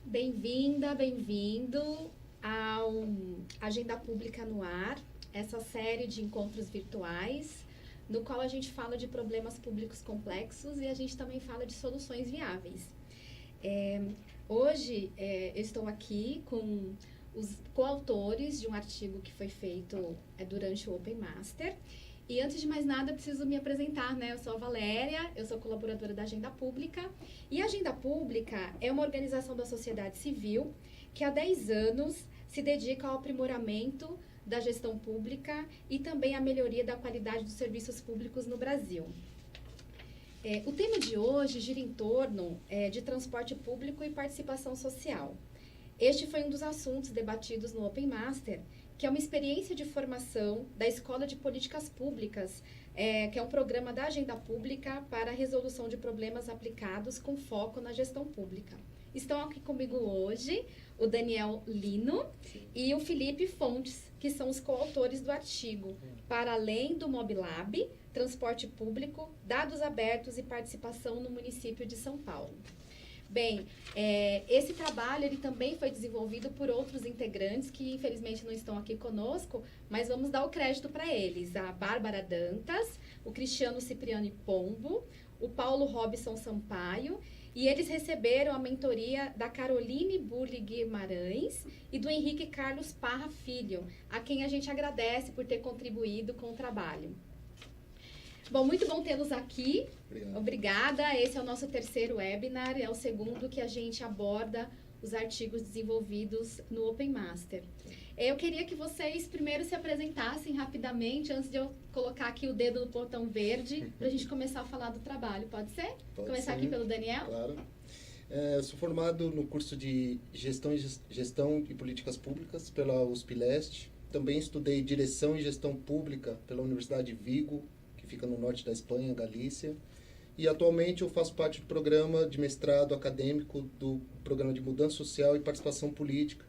Bem-vinda, bem-vindo ao Agenda Pública no Ar, essa série de encontros virtuais, no qual a gente fala de problemas públicos complexos e a gente também fala de soluções viáveis. Hoje eu estou aqui com os coautores de um artigo que foi feito durante o Open Master. E antes de mais nada, eu preciso me apresentar, né? Eu sou a Valéria, eu sou colaboradora da Agenda Pública. E a Agenda Pública é uma organização da sociedade civil que há 10 anos se dedica ao aprimoramento da gestão pública e também à melhoria da qualidade dos serviços públicos no Brasil. O tema de hoje gira em torno de transporte público e participação social. Este foi um dos assuntos debatidos no Open Master, que é uma experiência de formação da Escola de Políticas Públicas, que é um programa da Agenda Pública para a resolução de problemas aplicados com foco na gestão pública. Estão aqui comigo hoje o Daniel Lino e o Felipe Fontes, que são os coautores do artigo Para Além do MobLab, Transporte Público, Dados Abertos e Participação no Município de São Paulo. Bem, esse trabalho ele também foi desenvolvido por outros integrantes que infelizmente não estão aqui conosco, mas vamos dar o crédito para eles. A Bárbara Dantas, o Cristiano Cipriani Pombo, o Paulo Robson Sampaio, e eles receberam a mentoria da Caroline Burli Guimarães e do Henrique Carlos Parra Filho, a quem a gente agradece por ter contribuído com o trabalho. Bom, muito bom tê-los aqui. Obrigada. Esse é o nosso terceiro webinar, é o segundo que a gente aborda os artigos desenvolvidos no Open Master. Eu queria que vocês primeiro se apresentassem rapidamente, antes de eu colocar aqui o dedo no botão verde, para a gente começar a falar do trabalho. Pode ser? Pode começar ser. Aqui pelo Daniel? Claro. Eu sou formado no curso de Gestão e Políticas Públicas pela USP Leste. Também estudei Direção e Gestão Pública pela Universidade de Vigo, que fica no norte da Espanha, Galícia. E atualmente eu faço parte do programa de mestrado acadêmico do Programa de Mudança Social e Participação Política,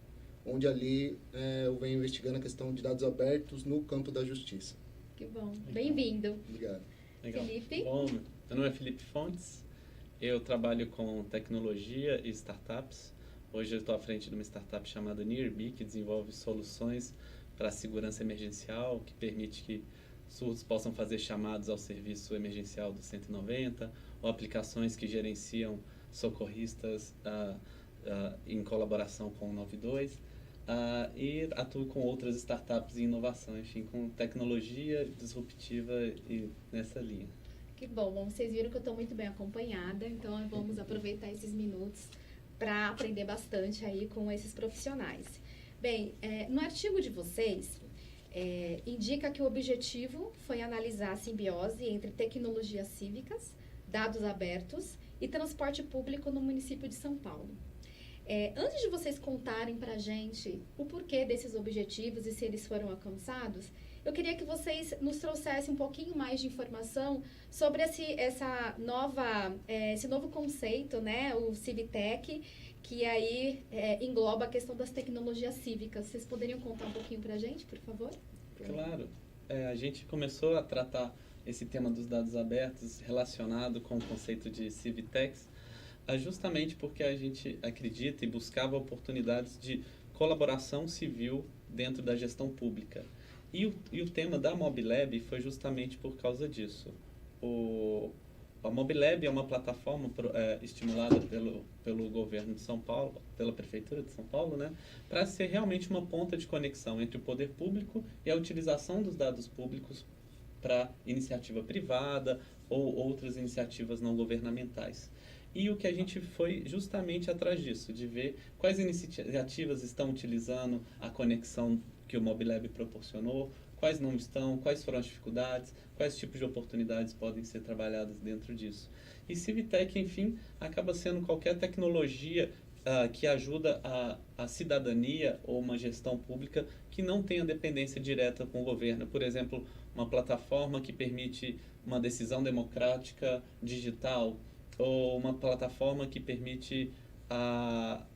onde ali eu venho investigando a questão de dados abertos no campo da justiça. Que bom. Bem-vindo. Obrigado. Legal. Felipe? Bom, meu nome é Felipe Fontes, eu trabalho com tecnologia e startups. Hoje eu estou à frente de uma startup chamada Nearby, que desenvolve soluções para a segurança emergencial, que permite que surdos possam fazer chamados ao serviço emergencial do 190, ou aplicações que gerenciam socorristas em colaboração com o 92, e atuo com outras startups em inovação, enfim, com tecnologia disruptiva e nessa linha. Que bom. Bom, vocês viram que eu estou muito bem acompanhada, então vamos aproveitar esses minutos para aprender bastante aí com esses profissionais. Bem, no artigo de vocês, indica que o objetivo foi analisar a simbiose entre tecnologias cívicas, dados abertos e transporte público no município de São Paulo. Antes de vocês contarem para a gente o porquê desses objetivos e se eles foram alcançados, eu queria que vocês nos trouxessem um pouquinho mais de informação sobre esse novo conceito, né, o Civitec, que aí engloba a questão das tecnologias cívicas. Vocês poderiam contar um pouquinho para a gente, por favor? Claro. A gente começou a tratar esse tema dos dados abertos relacionado com o conceito de Civitex, justamente porque a gente acredita e buscava oportunidades de colaboração civil dentro da gestão pública. E o tema da MobLab foi justamente por causa disso. A MobLab é uma plataforma estimulada pelo governo de São Paulo, pela Prefeitura de São Paulo, né, para ser realmente uma ponta de conexão entre o poder público e a utilização dos dados públicos para iniciativa privada ou outras iniciativas não governamentais. E o que a gente foi justamente atrás disso, de ver quais iniciativas estão utilizando a conexão que o MobLab proporcionou, quais não estão, quais foram as dificuldades, quais tipos de oportunidades podem ser trabalhadas dentro disso. E Civitec, enfim, acaba sendo qualquer tecnologia que ajuda a cidadania ou uma gestão pública que não tenha dependência direta com o governo. Por exemplo, uma plataforma que permite uma decisão democrática digital, ou uma plataforma que permite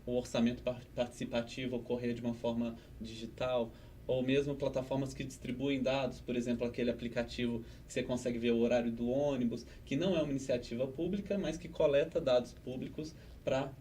o orçamento participativo ocorrer de uma forma digital, ou mesmo plataformas que distribuem dados, por exemplo, aquele aplicativo que você consegue ver o horário do ônibus, que não é uma iniciativa pública, mas que coleta dados públicos para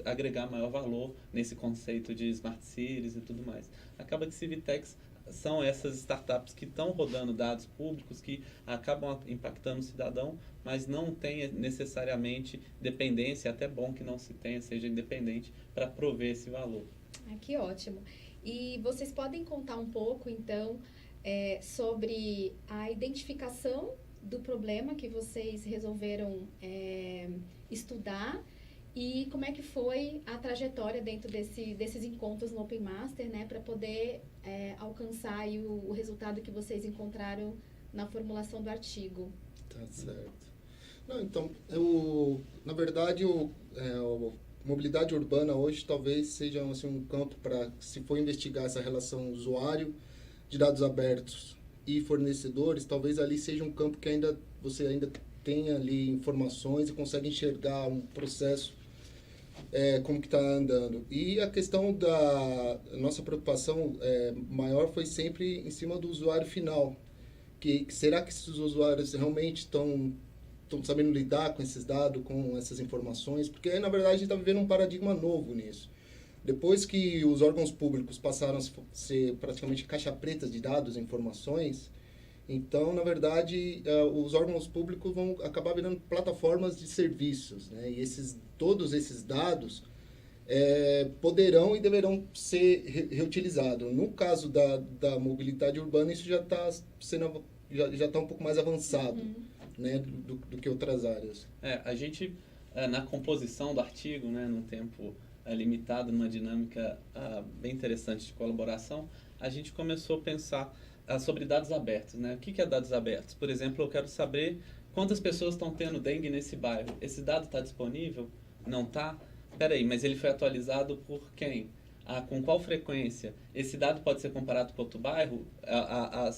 agregar maior valor nesse conceito de smart cities e tudo mais. Acaba que Civitex são essas startups que estão rodando dados públicos, que acabam impactando o cidadão, mas não tem necessariamente dependência, é até bom que não se tenha, seja independente, para prover esse valor. Que ótimo. E vocês podem contar um pouco, então, sobre a identificação do problema que vocês resolveram estudar e como é que foi a trajetória dentro desses encontros no Open Master, né, para poder alcançar aí o resultado que vocês encontraram na formulação do artigo. Tá certo. Não, então, na verdade, mobilidade urbana hoje talvez seja assim, um campo para, se for investigar essa relação usuário de dados abertos e fornecedores, talvez ali seja um campo que você ainda tenha ali informações e consegue enxergar um processo como que está andando. E a questão da nossa preocupação maior foi sempre em cima do usuário final. Será que esses usuários realmente estão sabendo lidar com esses dados, com essas informações? Porque aí, na verdade, a gente está vivendo um paradigma novo nisso. Depois que os órgãos públicos passaram a ser praticamente caixa preta de dados e informações, então, na verdade, os órgãos públicos vão acabar virando plataformas de serviços, né? E todos esses dados poderão e deverão ser reutilizados. No caso da mobilidade urbana, isso já está já tá um pouco mais avançado, né, do que outras áreas. A gente, na composição do artigo, né, num tempo limitado, numa dinâmica bem interessante de colaboração, a gente começou a pensar sobre dados abertos, né? O que é dados abertos? Por exemplo, eu quero saber quantas pessoas estão tendo dengue nesse bairro. Esse dado está disponível? Não está? Espera aí, mas ele foi atualizado por quem? Com qual frequência? Esse dado pode ser comparado com outro bairro?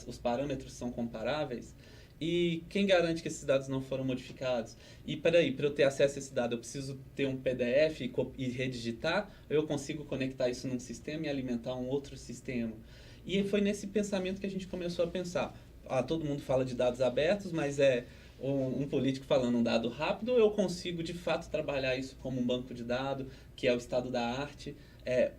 Os parâmetros são comparáveis? E quem garante que esses dados não foram modificados? E peraí, para eu ter acesso a esse dado, eu preciso ter um PDF e redigitar? Ou eu consigo conectar isso num sistema e alimentar um outro sistema? E foi nesse pensamento que a gente começou a pensar. Todo mundo fala de dados abertos, mas um político falando um dado rápido, ou eu consigo de fato trabalhar isso como um banco de dados, que é o estado da arte,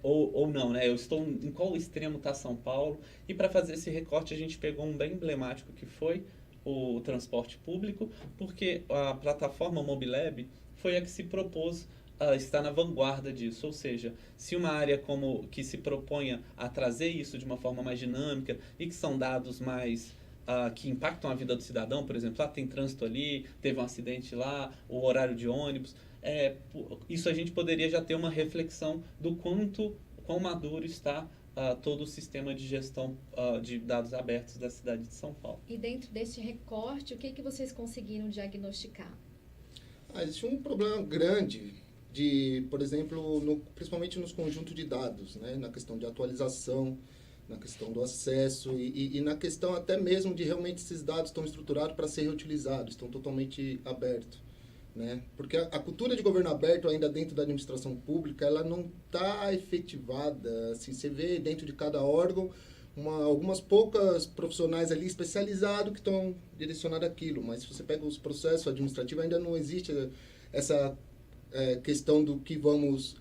ou não, né? Eu estou em qual extremo está São Paulo? E para fazer esse recorte, a gente pegou um bem emblemático que foi o transporte público, porque a plataforma Mobilab foi a que se propôs está na vanguarda disso, ou seja, se uma área que se proponha a trazer isso de uma forma mais dinâmica e que são dados mais que impactam a vida do cidadão, por exemplo, tem trânsito ali, teve um acidente lá, o horário de ônibus, isso a gente poderia já ter uma reflexão do quão maduro está todo o sistema de gestão de dados abertos da cidade de São Paulo. E dentro desse recorte, o que vocês conseguiram diagnosticar? Existe um problema grande por exemplo, principalmente nos conjuntos de dados, né? Na questão de atualização, na questão do acesso e na questão até mesmo de realmente esses dados estão estruturados para ser reutilizados, estão totalmente abertos, né? Porque a cultura de governo aberto ainda dentro da administração pública, ela não está efetivada. Assim, você vê dentro de cada órgão algumas poucas profissionais ali especializados que estão direcionados àquilo, mas se você pega os processos administrativos, ainda não existe essa questão do que vamos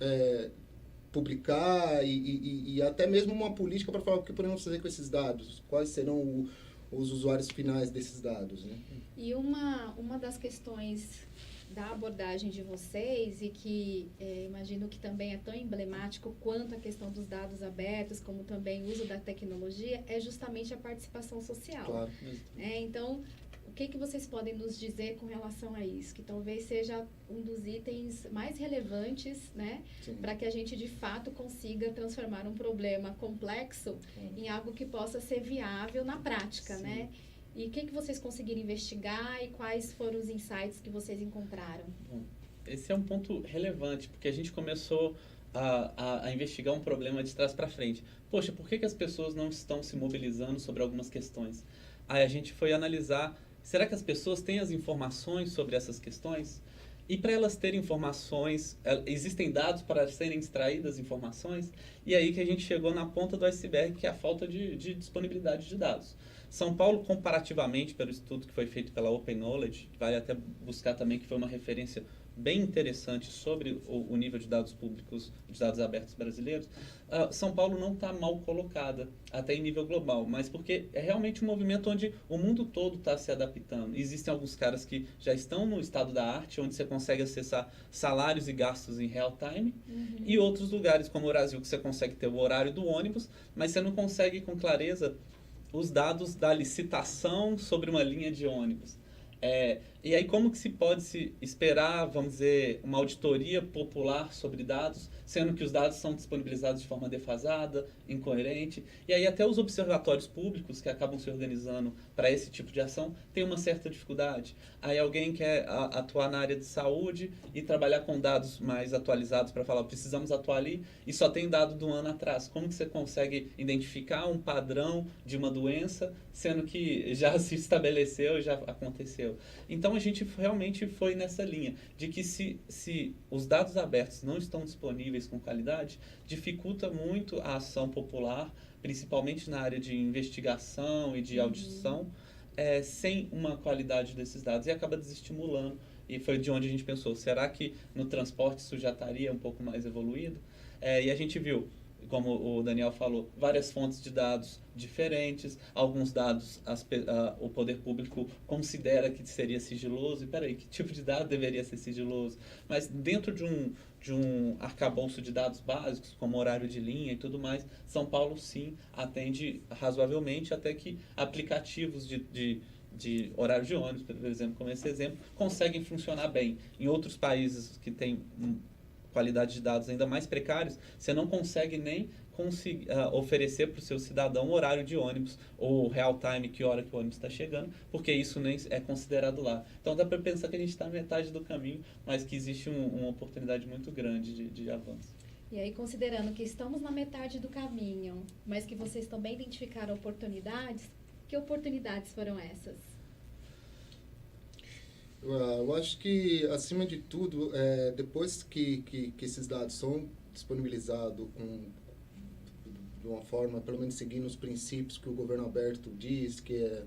publicar e até mesmo uma política para falar o que podemos fazer com esses dados, quais serão os usuários finais desses dados, né? E uma das questões da abordagem de vocês e que imagino que também é tão emblemático quanto a questão dos dados abertos, como também o uso da tecnologia, é justamente a participação social. Claro. Então, o que vocês podem nos dizer com relação a isso? Que talvez seja um dos itens mais relevantes, né? Para que a gente, de fato, consiga transformar um problema complexo em algo que possa ser viável na prática, né? E o que vocês conseguiram investigar e quais foram os insights que vocês encontraram? Bom, esse é um ponto relevante, porque a gente começou a investigar um problema de trás para frente. Poxa, por que as pessoas não estão se mobilizando sobre algumas questões? Aí a gente foi analisar, será que as pessoas têm as informações sobre essas questões? E para elas terem informações, existem dados para serem extraídas informações? E aí que a gente chegou na ponta do iceberg, que é a falta de disponibilidade de dados. São Paulo, comparativamente, pelo estudo que foi feito pela Open Knowledge, vale até buscar também que foi uma referência bem interessante sobre o nível de dados públicos, de dados abertos brasileiros, São Paulo não está mal colocada, até em nível global, mas porque é realmente um movimento onde o mundo todo está se adaptando. Existem alguns caras que já estão no estado da arte, onde você consegue acessar salários e gastos em real time, e outros lugares, como o Brasil, que você consegue ter o horário do ônibus, mas você não consegue com clareza os dados da licitação sobre uma linha de ônibus. E aí como que se pode se esperar, vamos dizer, uma auditoria popular sobre dados, sendo que os dados são disponibilizados de forma defasada, incoerente, e aí até os observatórios públicos que acabam se organizando para esse tipo de ação têm uma certa dificuldade. Aí alguém quer atuar na área de saúde e trabalhar com dados mais atualizados para falar, precisamos atuar ali, e só tem dado do ano atrás. Como que você consegue identificar um padrão de uma doença, sendo que já se estabeleceu, já aconteceu? Então a gente realmente foi nessa linha de que se os dados abertos não estão disponíveis com qualidade, dificulta muito a ação popular, principalmente na área de investigação e de audição, sem uma qualidade desses dados, e acaba desestimulando. E foi de onde a gente pensou, será que no transporte isso já estaria um pouco mais evoluído? E a gente viu, como o Daniel falou, várias fontes de dados diferentes, alguns dados o poder público considera que seria sigiloso, e peraí, que tipo de dado deveria ser sigiloso? Mas dentro de um arcabouço de dados básicos, como horário de linha e tudo mais, São Paulo sim atende razoavelmente, até que aplicativos de horário de ônibus, por exemplo, como esse exemplo, conseguem funcionar bem. Em outros países que têm qualidade de dados ainda mais precários, você não consegue nem oferecer para o seu cidadão um horário de ônibus ou real time, que hora que o ônibus está chegando, porque isso nem é considerado lá. Então dá para pensar que a gente está na metade do caminho, mas que existe uma oportunidade muito grande de avanço. E aí, considerando que estamos na metade do caminho, mas que vocês também identificaram oportunidades, que oportunidades foram essas? Eu acho que, acima de tudo, depois que esses dados são disponibilizados de uma forma, pelo menos seguindo os princípios que o governo aberto diz, que é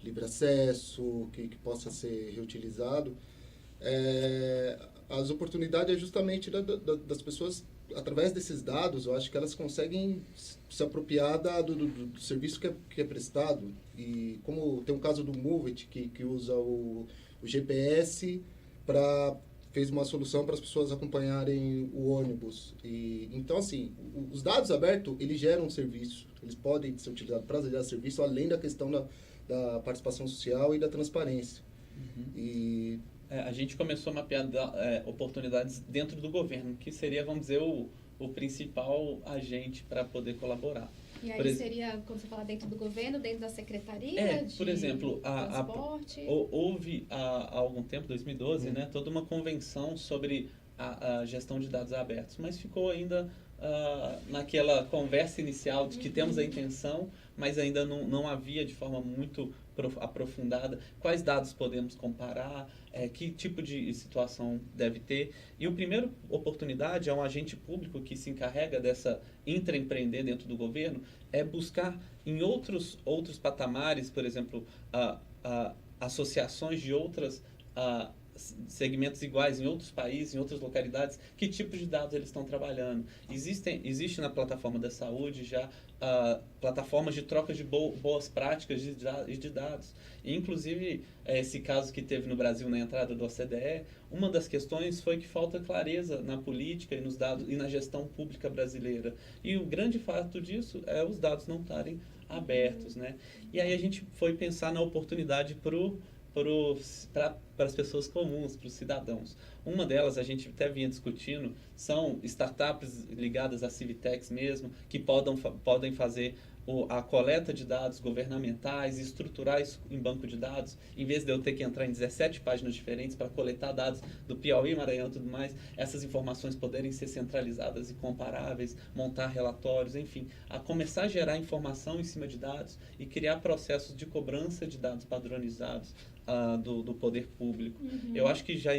livre acesso, que possa ser reutilizado, as oportunidades é justamente das pessoas, através desses dados, eu acho que elas conseguem se apropriar do serviço que é prestado. E como tem um caso do Movit, que usa o GPS fez uma solução para as pessoas acompanharem o ônibus. Então, assim, os dados abertos, eles geram um serviço. Eles podem ser utilizados para gerar serviço, além da questão da participação social e da transparência. A gente começou a mapear oportunidades dentro do governo, que seria, vamos dizer, o principal agente para poder colaborar. E aí seria, quando você fala dentro do governo, dentro da Secretaria por exemplo, Transporte? Houve há algum tempo, 2012, né, toda uma convenção sobre a gestão de dados abertos, mas ficou ainda naquela conversa inicial de que temos a intenção, mas ainda não havia de forma muito aprofundada quais dados podemos comparar, que tipo de situação deve ter. E a primeira oportunidade é um agente público que se encarrega dessa intraempreender dentro do governo, é buscar em outros patamares, por exemplo, associações de outras segmentos iguais em outros países, em outras localidades, que tipo de dados eles estão trabalhando. Existe na plataforma da saúde já plataformas de troca de boas práticas de dados. E, inclusive, esse caso que teve no Brasil na entrada do OCDE, uma das questões foi que falta clareza na política e nos dados e na gestão pública brasileira. E o grande fato disso é os dados não estarem abertos, né? E aí a gente foi pensar na oportunidade para as pessoas comuns, para os cidadãos. Uma delas, a gente até vinha discutindo, são startups ligadas a Civitex mesmo, que podem fazer a coleta de dados governamentais e estruturar isso em banco de dados, em vez de eu ter que entrar em 17 páginas diferentes para coletar dados do Piauí, Maranhão e tudo mais, essas informações poderem ser centralizadas e comparáveis, montar relatórios, enfim, a começar a gerar informação em cima de dados e criar processos de cobrança de dados padronizados do poder público. Eu acho que já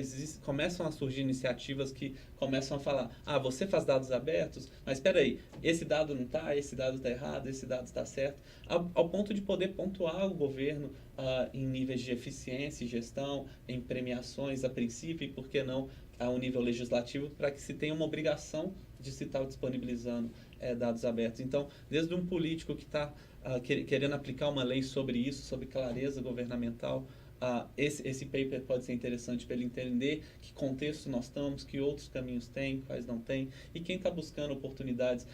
começam a surgir iniciativas que começam a falar, você faz dados abertos, mas espera aí, esse dado não está, esse dado está errado, esse dado dados dá certo, ao ponto de poder pontuar o governo em níveis de eficiência e gestão, em premiações a princípio e, por que não, ao nível legislativo, para que se tenha uma obrigação de se estar disponibilizando dados abertos. Então, desde um político que está querendo aplicar uma lei sobre isso, sobre clareza governamental, esse paper pode ser interessante para ele entender que contexto nós estamos, que outros caminhos tem, quais não tem, e quem está buscando oportunidades.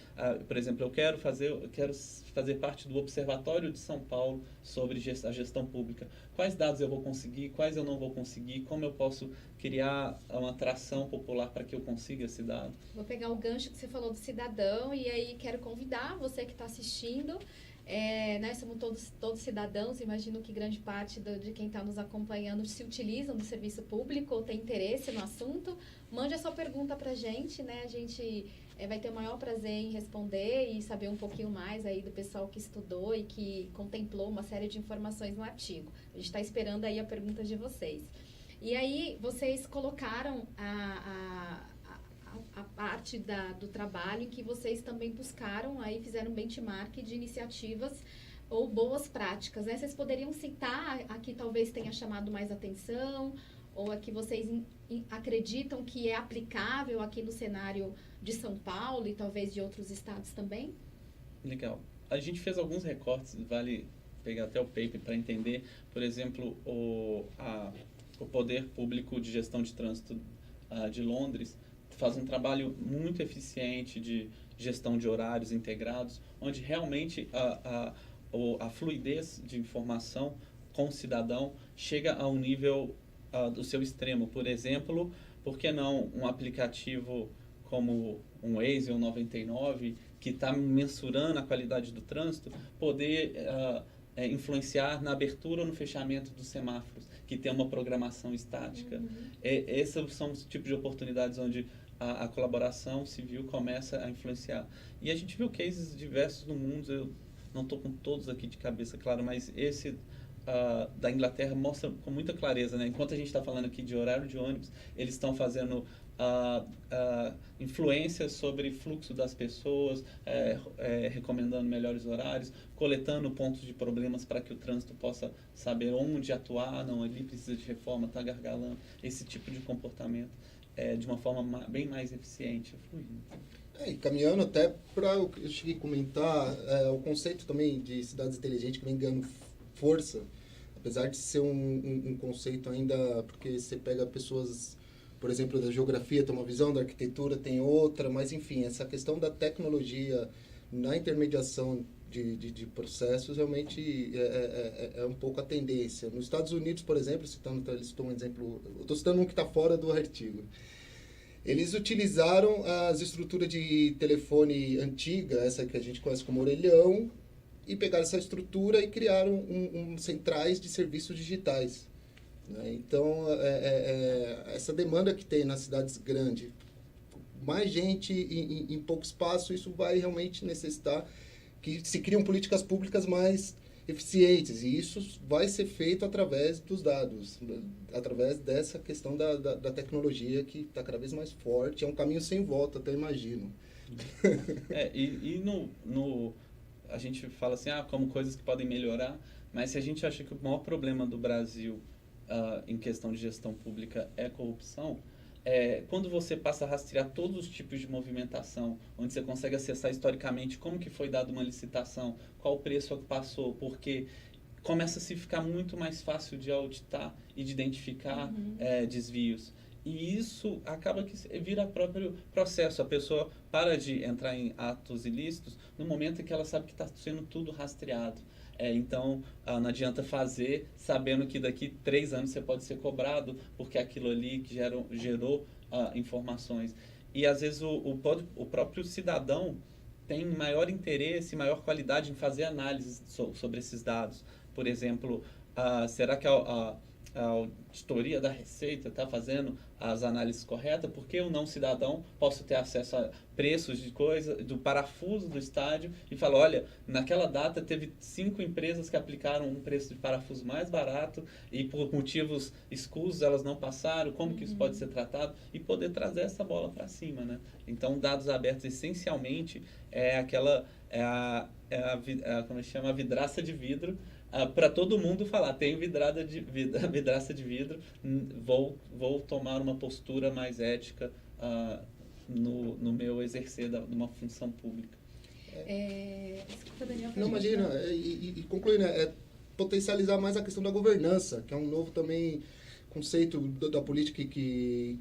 Por exemplo, eu quero fazer parte do Observatório de São Paulo sobre a gestão pública. Quais dados eu vou conseguir, quais eu não vou conseguir, como eu posso criar uma atração popular para que eu consiga esse dado. Vou pegar o gancho que você falou do cidadão e aí quero convidar você que está assistindo. Nós somos todos cidadãos, imagino que grande parte de quem está nos acompanhando se utilizam do serviço público ou tem interesse no assunto. Mande a sua pergunta para a gente, né? A gente vai ter o maior prazer em responder e saber um pouquinho mais aí do pessoal que estudou e que contemplou uma série de informações no artigo. A gente está esperando aí a pergunta de vocês. E aí, vocês colocaram a parte do trabalho em que vocês também buscaram, aí fizeram um benchmark de iniciativas ou boas práticas, né? Vocês poderiam citar a que talvez tenha chamado mais atenção ou a que vocês acreditam que é aplicável aqui no cenário de São Paulo e talvez de outros estados também? Legal. A gente fez alguns recortes, vale pegar até o paper para entender, por exemplo, o Poder Público de Gestão de Trânsito de Londres faz um trabalho muito eficiente de gestão de horários integrados, onde realmente a fluidez de informação com o cidadão chega a um nível do seu extremo. Por exemplo, por que não um aplicativo como um Waze ou 99, que está mensurando a qualidade do trânsito, poder influenciar na abertura ou no fechamento dos semáforos, que tem uma programação estática. Esses são os tipos de oportunidades onde a colaboração civil começa a influenciar. E a gente viu cases diversos no mundo, eu não estou com todos aqui de cabeça, claro, mas esse da Inglaterra mostra com muita clareza, né? Enquanto a gente está falando aqui de horário de ônibus, eles estão fazendo influência sobre fluxo das pessoas, recomendando melhores horários, coletando pontos de problemas para que o trânsito possa saber onde atuar, não, ali precisa de reforma, está gargalando, esse tipo de comportamento de uma forma bem mais eficiente, fluindo. E caminhando até para o que eu cheguei a comentar, o conceito também de cidades inteligentes que vem ganhando força, apesar de ser um conceito ainda, porque você pega pessoas, por exemplo, da geografia tem uma visão, da arquitetura tem outra, mas enfim, essa questão da tecnologia na intermediação de processos realmente é um pouco a tendência. Nos Estados Unidos, por exemplo, eles citam um exemplo, eu estou citando um que está fora do artigo. Eles utilizaram as estruturas de telefone antiga, essa que a gente conhece como orelhão, e pegaram essa estrutura e criaram centrais de serviços digitais. Né? Então, essa demanda que tem nas cidades grandes, mais gente em pouco espaço, isso vai realmente necessitar que se criam políticas públicas mais eficientes, e isso vai ser feito através dos dados, através dessa questão da tecnologia que está cada vez mais forte, é um caminho sem volta, até imagino. A gente fala assim, como coisas que podem melhorar, mas se a gente acha que o maior problema do Brasil em questão de gestão pública é corrupção, quando você passa a rastrear todos os tipos de movimentação, onde você consegue acessar historicamente como que foi dada uma licitação, qual o preço que passou, porque começa a se ficar muito mais fácil de auditar e de identificar desvios. E isso acaba que vira próprio processo. A pessoa para de entrar em atos ilícitos no momento em que ela sabe que está sendo tudo rastreado. Então, não adianta fazer sabendo que daqui 3 anos você pode ser cobrado porque aquilo ali que gerou informações. E, às vezes, o próprio cidadão tem maior interesse, maior qualidade em fazer análises sobre esses dados. Por exemplo, será que a auditoria da Receita está fazendo as análises corretas, porque eu não cidadão posso ter acesso a preços de coisa, do parafuso do estádio e falar, olha, naquela data teve 5 empresas que aplicaram um preço de parafuso mais barato e por motivos escusos elas não passaram, como que isso pode ser tratado e poder trazer essa bola para cima, né? Então, dados abertos essencialmente é aquela, como se chama, a vidraça de vidro, para todo mundo falar, tenho vidraça de vidro, vou tomar uma postura mais ética no meu exercer de uma função pública. Desculpa, Daniel. Não, imagina, e concluindo, potencializar mais a questão da governança, que é um novo também conceito da política que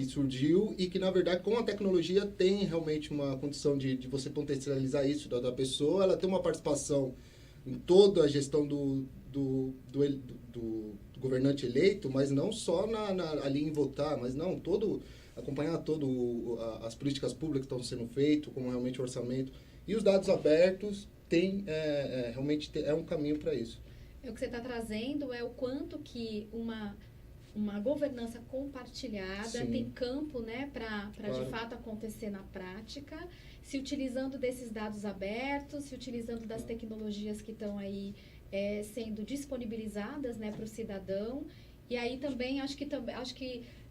surgiu e que, na verdade, com a tecnologia tem realmente uma condição de você potencializar isso da pessoa, ela tem uma participação em toda a gestão do governante eleito, mas não só ali em votar, mas não, acompanhar as políticas públicas que estão sendo feitas, como realmente o orçamento. E os dados abertos realmente é um caminho para isso. O que você está trazendo é o quanto que uma governança compartilhada Sim. tem campo, né, para Claro. de fato acontecer na prática, se utilizando desses dados abertos, se utilizando das tecnologias que estão aí sendo disponibilizadas, né, para o cidadão. E aí também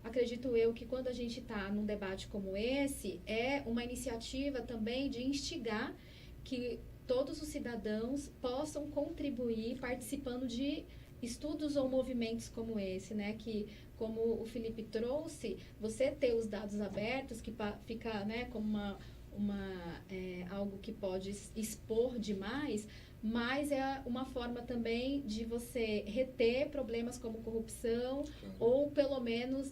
acredito eu que quando a gente está num debate como esse, é uma iniciativa também de instigar que todos os cidadãos possam contribuir participando de estudos ou movimentos como esse, né? Que, como o Felipe trouxe, você ter os dados abertos, que fica, né, como algo que pode expor demais, mas é uma forma também de você reter problemas como corrupção, ou pelo menos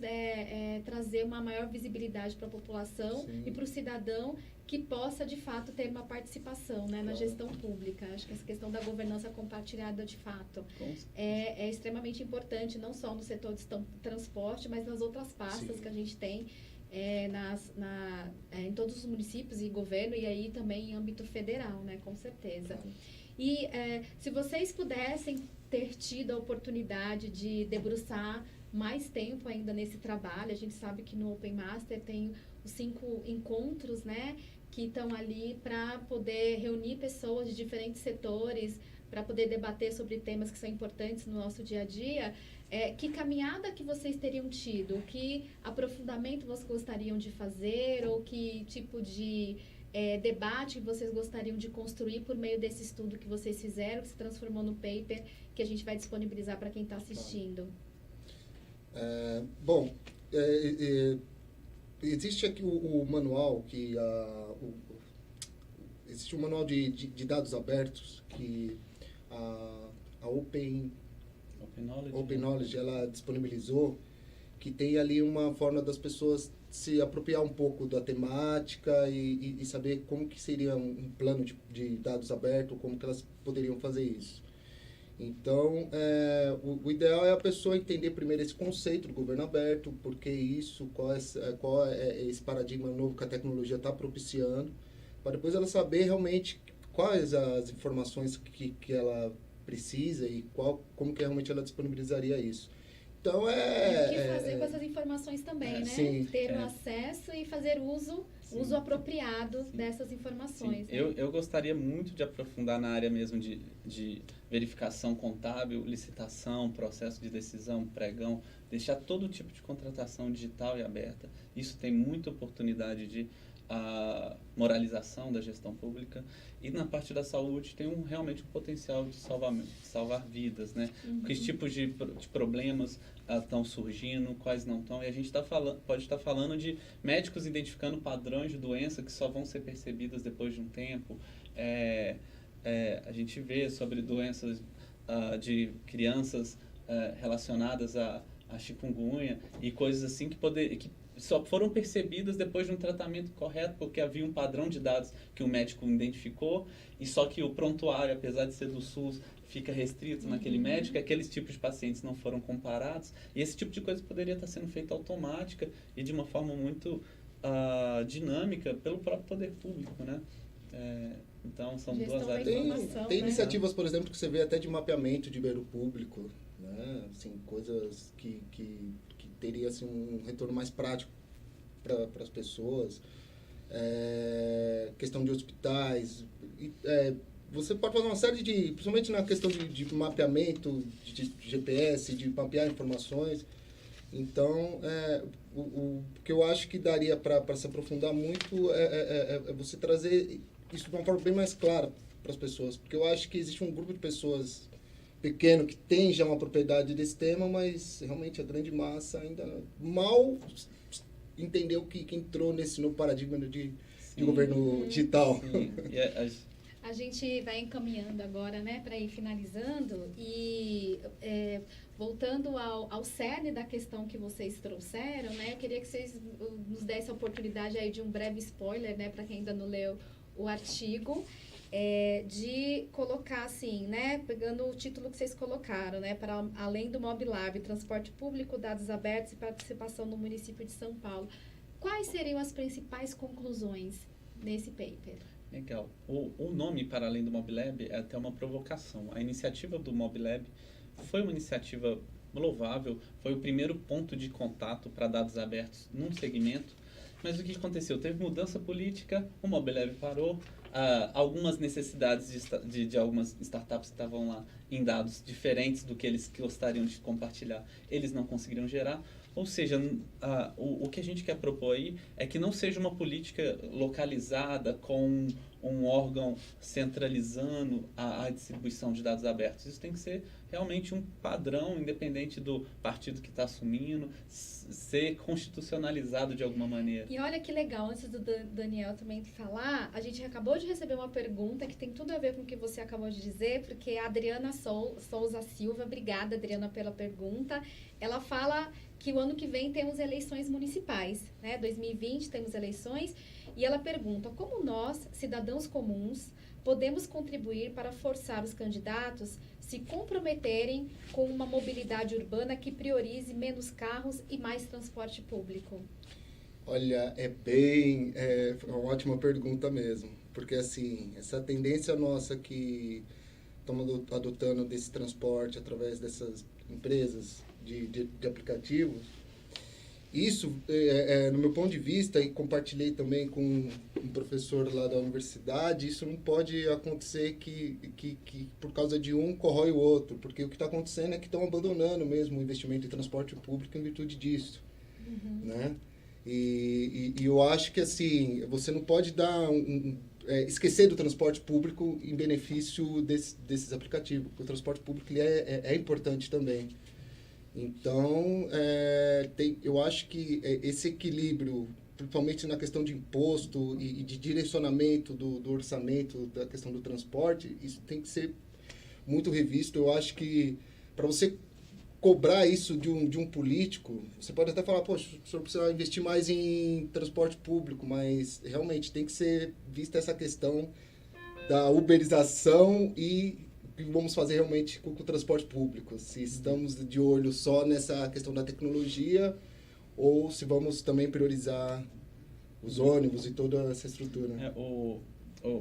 trazer uma maior visibilidade para a população. Sim. E para o cidadão que possa, de fato, ter uma participação, né, na gestão pública. Acho que essa questão da governança compartilhada, de fato, é extremamente importante, não só no setor de transporte, mas nas outras pastas Sim. que a gente tem em todos os municípios e governo, e aí também em âmbito federal, né, com certeza. E se vocês pudessem ter tido a oportunidade de debruçar mais tempo ainda nesse trabalho, a gente sabe que no Open Master tem os 5 encontros, né, que estão ali para poder reunir pessoas de diferentes setores, para poder debater sobre temas que são importantes no nosso dia a dia. Que caminhada que vocês teriam tido? Que aprofundamento vocês gostariam de fazer? Ou que tipo de debate que vocês gostariam de construir por meio desse estudo que vocês fizeram, que se transformou no paper, que a gente vai disponibilizar para quem está assistindo? Bom, existe aqui o manual existe um manual de dados abertos que a Open Knowledge ela disponibilizou, que tem ali uma forma das pessoas se apropriar um pouco da temática e saber como que seria um plano de dados abertos, como que elas poderiam fazer isso. Então, o ideal é a pessoa entender primeiro esse conceito do governo aberto, por que isso, qual é esse paradigma novo que a tecnologia está propiciando, para depois ela saber realmente quais as informações que ela precisa e como que realmente ela disponibilizaria isso. Então, o que fazer com essas informações também, né? Sim, ter o acesso e fazer uso apropriado dessas informações. Né? Eu gostaria muito de aprofundar na área mesmo de verificação contábil, licitação, processo de decisão, pregão, deixar todo tipo de contratação digital e aberta. Isso tem muita oportunidade de moralização da gestão pública, e na parte da saúde tem realmente um potencial de salvar vidas, né? Que tipos de problemas estão surgindo, quais não estão, e a gente pode estar falando de médicos identificando padrões de doença que só vão ser percebidas depois de um tempo. A gente vê sobre doenças de crianças relacionadas a chikungunya e coisas assim que só foram percebidas depois de um tratamento correto, porque havia um padrão de dados que o médico identificou, e só que o prontuário, apesar de ser do SUS, fica restrito naquele médico, aqueles tipos de pacientes não foram comparados, e esse tipo de coisa poderia estar sendo feita automática e de uma forma muito dinâmica pelo próprio poder público, né? Então, são duas áreas. Tem iniciativas, por exemplo, que você vê até de mapeamento de dinheiro público, né? Assim, coisas que teria assim, um retorno mais prático para as pessoas. Questão de hospitais. Você pode fazer uma série de, principalmente na questão de mapeamento, de GPS, de mapear informações. Então, o que eu acho que daria para se aprofundar muito é você trazer isso de uma forma bem mais clara para as pessoas. Porque eu acho que existe um grupo de pessoas pequeno que tem já uma propriedade desse tema, mas realmente a grande massa ainda mal entendeu que entrou nesse novo paradigma de governo digital. Sim. A gente vai encaminhando agora, né, para ir finalizando e voltando ao cerne da questão que vocês trouxeram, né, eu queria que vocês nos dessem a oportunidade aí de um breve spoiler, né, para quem ainda não leu o artigo, de colocar assim, né, pegando o título que vocês colocaram, né, para além do MobLab, transporte público, dados abertos e participação no município de São Paulo. Quais seriam as principais conclusões nesse paper? Legal. O nome para além do MobLab é até uma provocação. A iniciativa do MobLab foi uma iniciativa louvável, foi o primeiro ponto de contato para dados abertos num segmento, mas o que aconteceu? Teve mudança política, o MobLab parou, algumas necessidades de algumas startups que estavam lá em dados diferentes do que eles gostariam de compartilhar, eles não conseguiram gerar. Ou seja, o que a gente quer propor aí é que não seja uma política localizada com um órgão centralizando a distribuição de dados abertos. Isso tem que ser realmente um padrão, independente do partido que está assumindo, ser constitucionalizado de alguma maneira. E olha que legal, antes do Daniel também falar, a gente acabou de receber uma pergunta que tem tudo a ver com o que você acabou de dizer, porque a Adriana Souza Silva, obrigada Adriana pela pergunta, ela fala que o ano que vem temos eleições municipais, né? 2020 temos eleições, e ela pergunta como nós, cidadãos comuns, podemos contribuir para forçar os candidatos se comprometerem com uma mobilidade urbana que priorize menos carros e mais transporte público? Olha, é uma ótima pergunta mesmo, porque assim, essa tendência nossa que estamos adotando desse transporte através dessas empresas de aplicativos, isso, no meu ponto de vista, e compartilhei também com um professor lá da universidade, isso não pode acontecer que por causa de um corrói o outro, porque o que está acontecendo é que estão abandonando mesmo o investimento em transporte público em virtude disso, né? E eu acho que, assim, você não pode dar esquecer do transporte público em benefício desses aplicativos, porque o transporte público ele é importante também. Então, eu acho que esse equilíbrio, principalmente na questão de imposto e de direcionamento do orçamento, da questão do transporte, isso tem que ser muito revisto. Eu acho que para você cobrar isso de um político, você pode até falar, poxa, o senhor precisa investir mais em transporte público, mas realmente tem que ser vista essa questão da uberização e que vamos fazer realmente com o transporte público. Se estamos de olho só nessa questão da tecnologia ou se vamos também priorizar os ônibus e toda essa estrutura.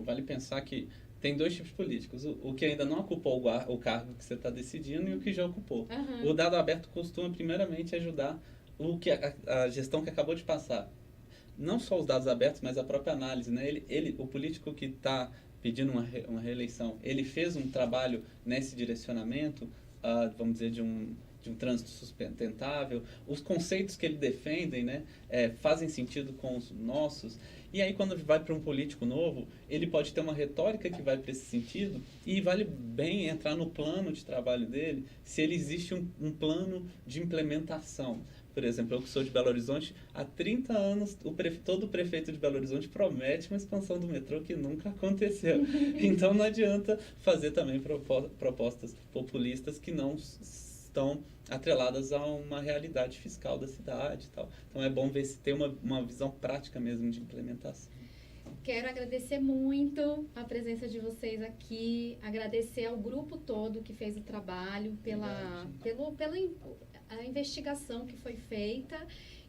Vale pensar que tem dois tipos de políticos. O que ainda não ocupou o cargo que você está decidindo e o que já ocupou. O dado aberto costuma, primeiramente, ajudar a gestão que acabou de passar. Não só os dados abertos, mas a própria análise, né? O político que está pedindo uma reeleição, ele fez um trabalho nesse direcionamento, vamos dizer, de um trânsito sustentável. Os conceitos que ele defendem, né, fazem sentido com os nossos. E aí, quando vai para um político novo, ele pode ter uma retórica que vai para esse sentido e vale bem entrar no plano de trabalho dele se ele existe um plano de implementação. Por exemplo, eu que sou de Belo Horizonte, há 30 anos todo prefeito de Belo Horizonte promete uma expansão do metrô que nunca aconteceu. Então não adianta fazer também propostas populistas que não estão atreladas a uma realidade fiscal da cidade e tal. Então é bom ver se tem uma visão prática mesmo de implementação. Quero agradecer muito a presença de vocês aqui, agradecer ao grupo todo que fez o trabalho, pela a investigação que foi feita.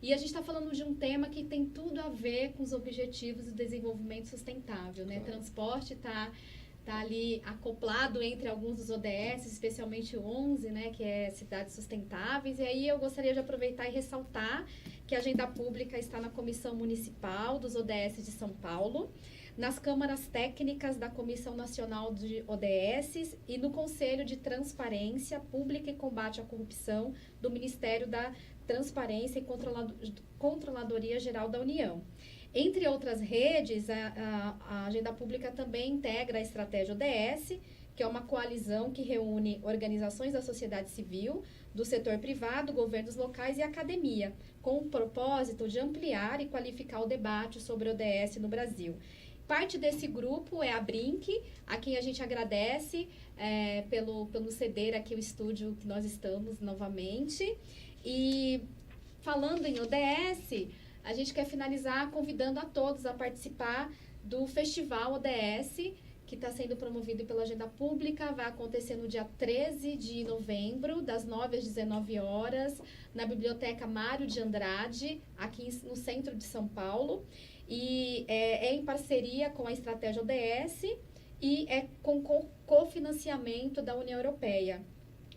E a gente está falando de um tema que tem tudo a ver com os objetivos do desenvolvimento sustentável, né? Transporte está tá ali acoplado entre alguns dos ODS, especialmente o 11, né, que é Cidades Sustentáveis. E aí eu gostaria de aproveitar e ressaltar que a Agenda Pública está na Comissão Municipal dos ODS de São Paulo, nas câmaras técnicas da Comissão Nacional de ODS e no Conselho de Transparência Pública e Combate à Corrupção do Ministério da Transparência e Controladoria Geral da União. Entre outras redes, a Agenda Pública também integra a Estratégia ODS, que é uma coalizão que reúne organizações da sociedade civil, do setor privado, governos locais e academia, com o propósito de ampliar e qualificar o debate sobre ODS no Brasil. Parte desse grupo é a Brinc, a quem a gente agradece pelo ceder aqui o estúdio que nós estamos novamente. E falando em ODS, a gente quer finalizar convidando a todos a participar do Festival ODS, que está sendo promovido pela Agenda Pública. Vai acontecer no dia 13 de novembro, das 9 às 19 horas, na Biblioteca Mário de Andrade, aqui no centro de São Paulo. E é em parceria com a Estratégia ODS e é com cofinanciamento da União Europeia.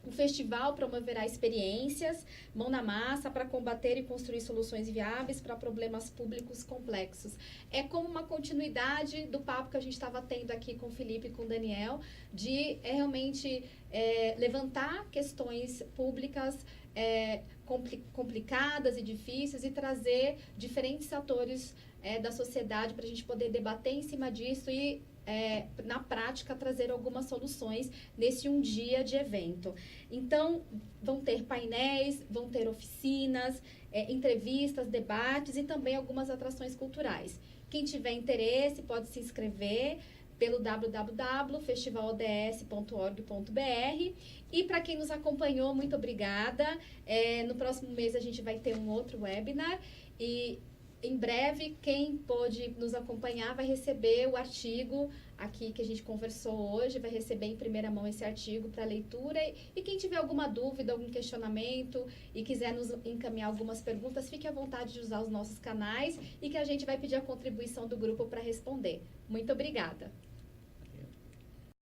O festival promoverá experiências, mão na massa, para combater e construir soluções viáveis para problemas públicos complexos. É como uma continuidade do papo que a gente estava tendo aqui com o Felipe e com o Daniel, de realmente levantar questões públicas complicadas e difíceis e trazer diferentes atores da sociedade para a gente poder debater em cima disso e na prática, trazer algumas soluções nesse um dia de evento. Então, vão ter painéis, vão ter oficinas, entrevistas, debates e também algumas atrações culturais. Quem tiver interesse pode se inscrever pelo www.festivalods.org.br. E para quem nos acompanhou, muito obrigada. No próximo mês a gente vai ter um outro webinar e em breve, quem pôde nos acompanhar vai receber o artigo aqui que a gente conversou hoje, vai receber em primeira mão esse artigo para leitura. E quem tiver alguma dúvida, algum questionamento e quiser nos encaminhar algumas perguntas, fique à vontade de usar os nossos canais e que a gente vai pedir a contribuição do grupo para responder. Muito obrigada!